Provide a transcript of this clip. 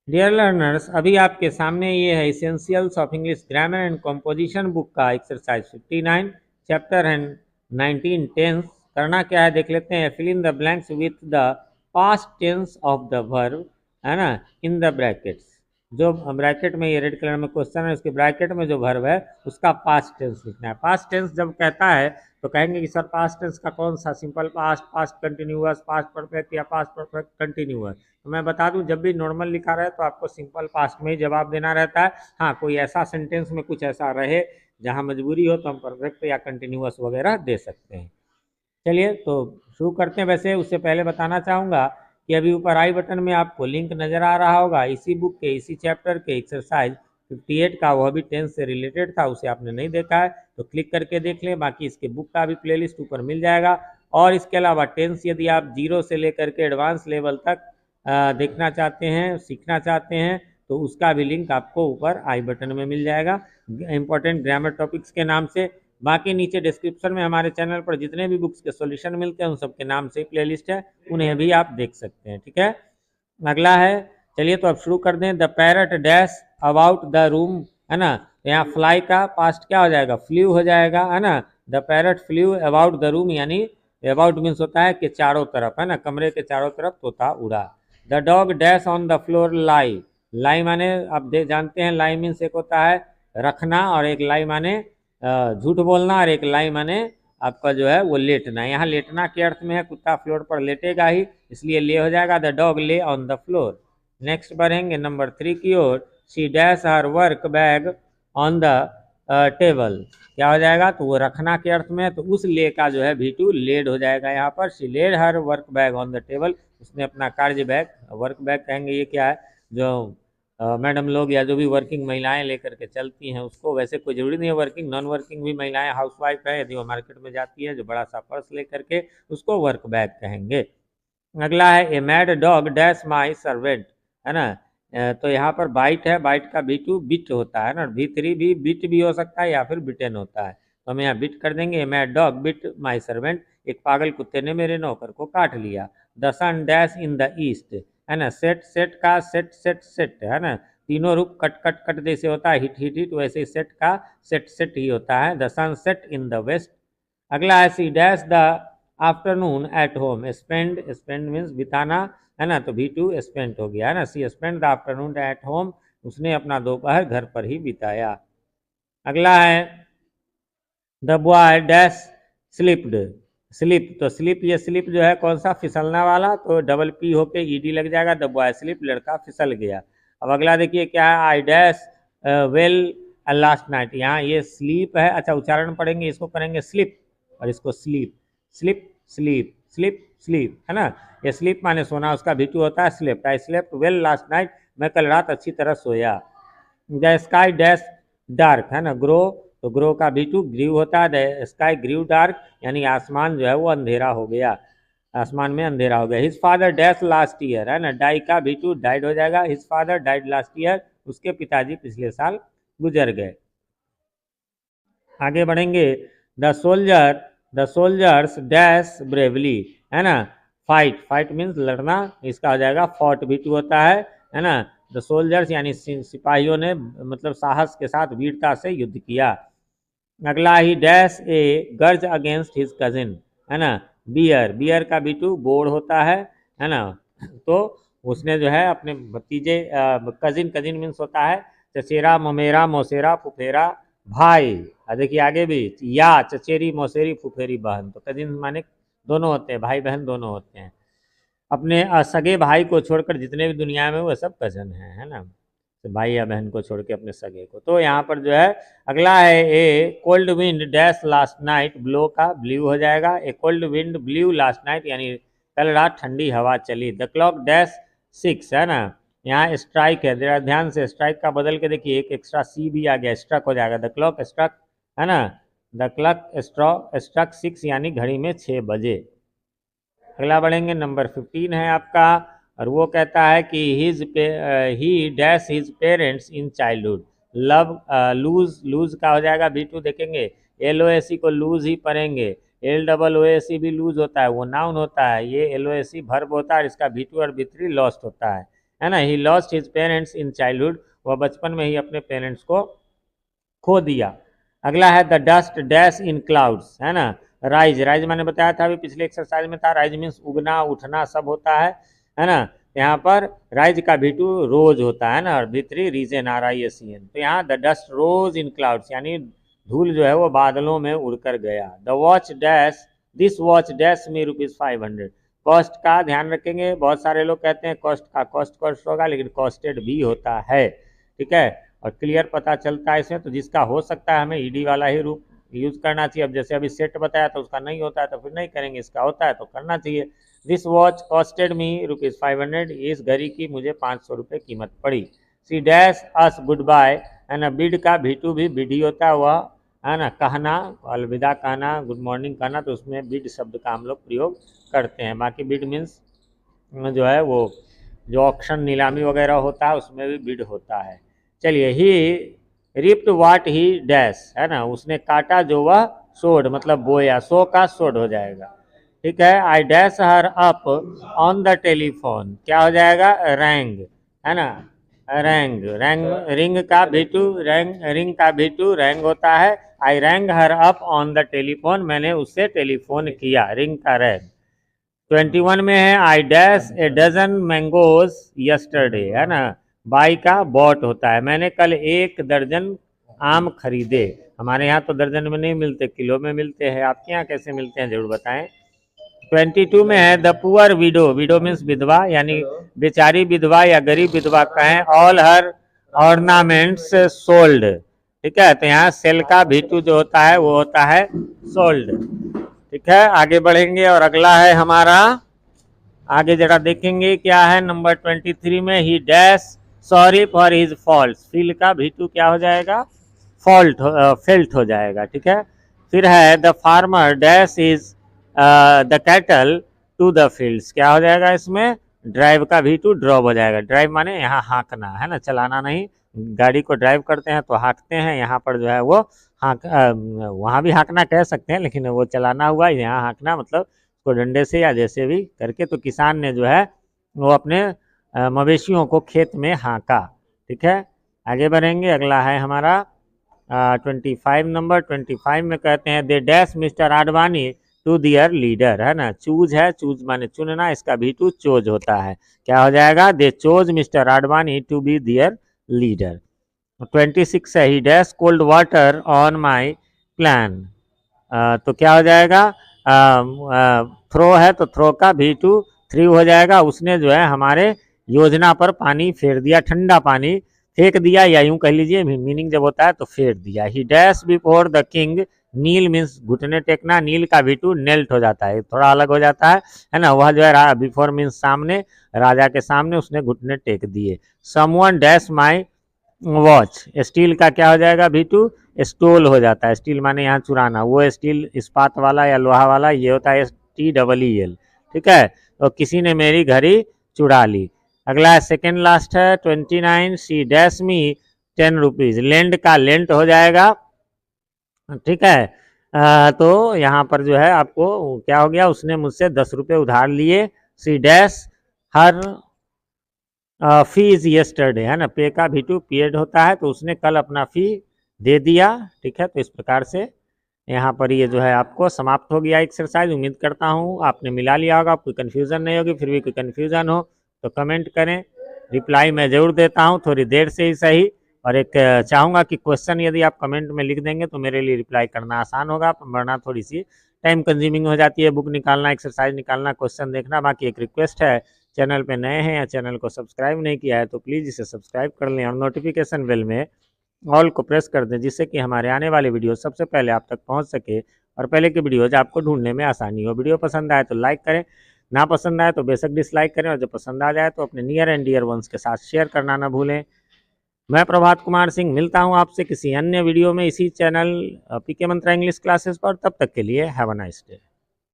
Dear learners, अभी आपके सामने ये है essentials of English grammar and composition book का एक्सरसाइज 59 चैप्टर एंड 19 टेंस। करना क्या है देख लेते हैं। Fill in the blanks with the past tense of the verb, है ना, इन द ब्रैकेट्स। जो ब्रैकेट में ये रेड कलर में क्वेश्चन है, उसके ब्रैकेट में जो वर्ब है उसका पास्ट टेंस लिखना है। पास्ट टेंस जब कहता है तो कहेंगे कि सर पास्ट टेंस का कौन सा, simple past, past continuous, past perfect या पास्ट परफेक्ट कंटिन्यूअस। तो मैं बता दूं, जब भी नॉर्मल लिखा रहे तो आपको सिंपल पास्ट में ही जवाब देना रहता है। हाँ, कोई ऐसा सेंटेंस में कुछ ऐसा रहे जहाँ मजबूरी हो तो हम परफेक्ट या कंटिन्यूअस वगैरह दे सकते हैं। चलिए तो शुरू करते हैं। वैसे उससे पहले बताना चाहूँगा कि अभी ऊपर आई बटन में आपको लिंक नज़र आ रहा होगा इसी बुक के, इसी चैप्टर के एक्सरसाइज 58 का, वह भी टेंस से रिलेटेड था, उसे आपने नहीं देखा है तो क्लिक करके देख लें। बाकी इसके बुक का भी प्लेलिस्ट ऊपर मिल जाएगा। और इसके अलावा टेंस यदि आप जीरो से लेकर के एडवांस लेवल तक देखना चाहते हैं, सीखना चाहते हैं, तो उसका भी लिंक आपको ऊपर आई बटन में मिल जाएगा, इंपॉर्टेंट ग्रामर टॉपिक्स के नाम से। बाकी नीचे डिस्क्रिप्शन में हमारे चैनल पर जितने भी बुक्स के सॉल्यूशन मिलते हैं उन सबके नाम से प्लेलिस्ट है, उन्हें भी आप देख सकते हैं। ठीक है, अगला है, चलिए तो अब शुरू कर दें। The parrot dash about the room, है ना, तो यहाँ फ्लाई का पास्ट क्या हो जाएगा, फ्ल्यू हो जाएगा, है ना। The parrot flew about the room, यानी अबाउट मीन्स होता है कि चारों तरफ, है ना, कमरे के चारों तरफ तोता उड़ा। The dog dash on the floor lie, lie माने आप जानते हैं, लाई मीन्स एक होता है रखना और एक लाई माने झूठ बोलना, और एक लाई माने आपका जो है वो लेटना। यहाँ लेटना के अर्थ में है, कुत्ता फ्लोर पर लेटेगा ही, इसलिए ले हो जाएगा, the dog lay on the floor. Next बढ़ेंगे नंबर 3 की ओर। She dash her work bag on the table, क्या हो जाएगा, तो वो रखना के अर्थ में है, तो उस ले का जो है V2 लेड हो जाएगा यहाँ पर। She laid her work bag on the table, उसने अपना कार्य बैग, वर्क बैग कहेंगे ये क्या है, जो मैडम लोग या जो भी वर्किंग महिलाएं लेकर के चलती हैं उसको। वैसे कोई ज़रूरी नहीं है वर्किंग, नॉन वर्किंग भी महिलाएं हाउसवाइफ है, यदि वो मार्केट में जाती है जो बड़ा सा पर्स लेकर के, उसको वर्क बैग कहेंगे। अगला है ए mad dog dash my servant, है ना। तो यहाँ पर बाइट है, बाइट का B2 बिट होता है ना, V3 भी बिट भी हो सकता है या फिर बिटेन होता है, तो हम यहाँ बिट कर देंगे। A mad dog bit my servant, एक पागल कुत्ते ने मेरे नौकर को काट लिया। The sun dash in the east, है ना, सेट सेट का सेट सेट सेट, है ना, तीनों रूप कट कट कट जैसे होता है, हिट हिट हिट, वैसे ही सेट का सेट सेट ही होता है। The sun set in the west. अगला है she dash the afternoon at home, spend, spend means बिताना, है ना, तो V2 स्पेंड हो गया, है ना। She spend the afternoon at home, उसने अपना दोपहर घर पर ही बिताया। अगला है the boy dash slipped, slip, तो स्लिप, ये स्लिप जो है कौन सा, फिसलना वाला, तो डबल P होके ED लग जाएगा, द बॉय स्लिप, लड़का फिसल गया। अब अगला देखिए क्या है, I dash well last night, यहाँ ये स्लीप है, अच्छा उच्चारण पढ़ेंगे, इसको करेंगे स्लिप और इसको sleep, slip sleep slip sleep, है ना। ये स्लीप माने सोना, उसका V2 होता है slept. I slept well last night, मैं कल रात अच्छी तरह सोया। द स्काई डैश डार्क, है ना, ग्रो, तो ग्रो का V2 ग्रीव होता है, द स्काई ग्रीव डार्क, यानी आसमान जो है वो अंधेरा हो गया, आसमान में अंधेरा हो गया। His father dash last year, है ना, डाई का V2 डाइड हो जाएगा, his father died last year, उसके पिताजी पिछले साल गुजर गए। आगे बढ़ेंगे। The soldier, the soldiers dash bravely, है ना, फाइट, फाइट मीन्स लड़ना, इसका हो जाएगा फॉट, V2 होता है ना। द सोल्जर्स यानी सिपाहियों ने मतलब साहस के साथ वीरता से युद्ध किया। अगला ही डैश ए गर्ज अगेंस्ट हिज कजिन, है ना, बियर, बियर का B2 बोर्ड होता है ना, तो उसने जो है अपने भतीजे, कजिन, कजिन मीन्स होता है चचेरा, ममेरा, मौसेरा, फुफेरा, भाई। देखिए आगे भी, या चचेरी, मौसेरी, फुफेरी बहन, तो कजिन माने दोनों होते हैं, भाई बहन दोनों होते हैं। अपने सगे भाई को छोड़कर जितने भी दुनिया में वो सब कजन हैं, है ना, तो भाई या बहन को छोड़ के अपने सगे को। तो यहाँ पर जो है अगला है ए cold wind dash last night blow का ब्ल्यू हो जाएगा। ए cold wind blue last night, यानी कल रात ठंडी हवा चली। द क्लॉक डैश 6, है ना, यहाँ स्ट्राइक है, जरा ध्यान से स्ट्राइक का बदल के देखिए, एक एक्स्ट्रा C भी आ गया, स्ट्रक हो जाएगा। द क्लॉक स्ट्रक, है ना, द क्लॉक स्ट्रक 6, यानी घड़ी में 6 बजे। अगला बढ़ेंगे, नंबर 15 है आपका, और वो कहता है कि he dash his parents in childhood, love, lose, lose का हो जाएगा V2 देखेंगे, LOAC को लूज ही पढ़ेंगे, LOOAC भी लूज होता है, वो नाउन होता है, ये LOAC वर्ब होता है, इसका V2 और V3 लॉस्ट होता है। है ना। He lost his parents in childhood, वह बचपन में ही अपने पेरेंट्स को खो दिया। अगला है the dust dash in clouds, है ना। राइज, राइज मैंने बताया था अभी पिछले एक्सरसाइज में था, राइज मीन्स उगना उठना सब होता है ना। यहाँ पर राइज का भी2 रोज होता है ना, और भी3 रीजन RISEN। तो यहाँ the dust rose in clouds, यानी धूल जो है वो बादलों में उड़कर गया। The watch dash, this watch dash में ₹500। कॉस्ट का ध्यान रखेंगे, बहुत सारे लोग कहते हैं कॉस्ट का कॉस्ट कॉस्ट होगा, लेकिन कॉस्टेड भी होता है, ठीक है। और क्लियर पता चलता है इसमें, तो जिसका हो सकता है हमें ED वाला ही रूप यूज करना चाहिए। अब जैसे अभी सेट बताया तो उसका नहीं होता है तो फिर नहीं करेंगे, इसका होता है तो करना चाहिए। दिस वॉच कॉस्टेड मी ₹500, इस घड़ी की मुझे 500 रुपये कीमत पड़ी। She dash us goodbye, है ना। बिड का भी2 भी बिड ही होता है, वह है ना कहना, अलविदा कहना, गुड मॉर्निंग कहना, तो उसमें बिड शब्द का हम लोग प्रयोग करते हैं। बाकी बिड मीन्स जो है वो जो ऑक्शन नीलामी वगैरह होता है उसमें भी बिड होता है। चलिए, ही रिप्ड वाट ही डैश, है ना, उसने काटा जो वह सोड, मतलब बोया, सो का सोड हो जाएगा, ठीक है। I dash her up on the telephone, क्या हो जाएगा, रैंग, है ना, रैंग, रैंग, रिंग का भी2 रैंग, रिंग का भी2 रैंग होता है। I rang her up on the telephone, मैंने उससे टेलीफोन किया, रिंग का रैंग। 21 में है I dash a dozen mangoes yesterday, है ना, बाई का बॉट होता है, मैंने कल 1 दर्जन आम खरीदे। हमारे यहाँ तो दर्जन में नहीं मिलते, किलो में मिलते हैं, आपके यहाँ कैसे मिलते हैं जरूर बताएं। 22 में है the poor window, window means विधवा, यानी बेचारी विधवा या गरीब विधवा कहें, ऑल हर ऑर्नामेंट्स सोल्ड, ठीक है। तो यहाँ सेल का भी2 जो होता है वो होता है सोल्ड, ठीक है। आगे बढ़ेंगे और अगला है हमारा, आगे जरा देखेंगे क्या है नंबर 23 में, ही dash sorry for his fault, feel का भी2 क्या हो जाएगा, फॉल्ट, फेल्ट हो जाएगा, ठीक है। फिर है the farmer dash his the cattle to the fields, क्या हो जाएगा इसमें, ड्राइव का भी2 ड्रॉप हो जाएगा। ड्राइव माने यहाँ हाँकना, है ना, चलाना नहीं, गाड़ी को ड्राइव करते हैं तो हाँकते हैं, यहाँ पर जो है वो हाँक, वहाँ भी हाँकना कह सकते हैं, लेकिन वो चलाना हुआ, यहाँ हाँकना मतलब उसको डंडे से या जैसे भी करके। तो किसान ने जो है वो अपने मवेशियों को खेत में हाँका, ठीक है। आगे बढ़ेंगे, अगला है हमारा 25 नंबर। 25 में कहते हैं they dash Mr Advani to their leader, है ना, चूज है, चूज माने चुनना, इसका भी2 चोज होता है, क्या हो जाएगा, they chose Mister Advani to be their leader. 26 है he dash cold water on my plan, तो क्या हो जाएगा, थ्रो है तो थ्रो का भी2 3 हो जाएगा, उसने जो है हमारे योजना पर पानी फेर दिया, ठंडा पानी फेंक दिया, या यूं कह लीजिए मीनिंग जब होता है तो फेर दिया। He dash before the king, kneel means घुटने टेकना, नील का भी2 नेल्ट हो जाता है, थोड़ा अलग हो जाता है ना। वह जो है बिफोर मीन्स सामने, राजा के सामने उसने घुटने टेक दिए। Someone dash my watch, steel का क्या हो जाएगा भी2 स्टोल हो जाता है, स्टील माने यहाँ चुराना, वो स्टील इस्पात वाला या लोहा वाला, ये होता है STEEL, ठीक है। तो किसी ने मेरी घड़ी चुरा ली। अगला है सेकेंड लास्ट है 29, she dash me 10 rupees, lend का लेंट हो जाएगा, ठीक है। तो यहाँ पर जो है आपको क्या हो गया, उसने मुझसे 10 रुपये उधार लिए। She dash her fees yesterday, है ना, पे का भी2 पेड होता है, तो उसने कल अपना फी दे दिया, ठीक है। तो इस प्रकार से यहाँ पर ये जो है आपको समाप्त हो गया एक्सरसाइज। उम्मीद करता हूँ आपने मिला लिया होगा, कोई कन्फ्यूज़न नहीं होगी, फिर भी कोई कन्फ्यूज़न हो तो कमेंट करें, रिप्लाई मैं ज़रूर देता हूँ, थोड़ी देर से ही सही। और एक चाहूँगा कि क्वेश्चन यदि आप कमेंट में लिख देंगे तो मेरे लिए रिप्लाई करना आसान होगा, वरना थोड़ी सी टाइम कंज्यूमिंग हो जाती है, बुक निकालना, एक्सरसाइज निकालना, क्वेश्चन देखना। बाकी एक रिक्वेस्ट है, चैनल पे नए हैं या चैनल को सब्सक्राइब नहीं किया है तो प्लीज़ इसे सब्सक्राइब कर लें, और नोटिफिकेशन बेल में ऑल को प्रेस कर दें, जिससे कि हमारे आने वाले वीडियो सबसे पहले आप तक पहुंच सके, और पहले के वीडियोज आपको ढूंढने में आसानी हो। वीडियो पसंद आए तो लाइक करें, ना पसंद आए तो बेशक डिसलाइक करें, और जब पसंद आ जाए तो अपने नियर एंड डियर वंस के साथ शेयर करना ना भूलें। मैं प्रभात कुमार सिंह मिलता हूं आपसे किसी अन्य वीडियो में इसी चैनल PK मंत्रा इंग्लिश क्लासेस पर। तब तक के लिए हैव अ नाइस डे।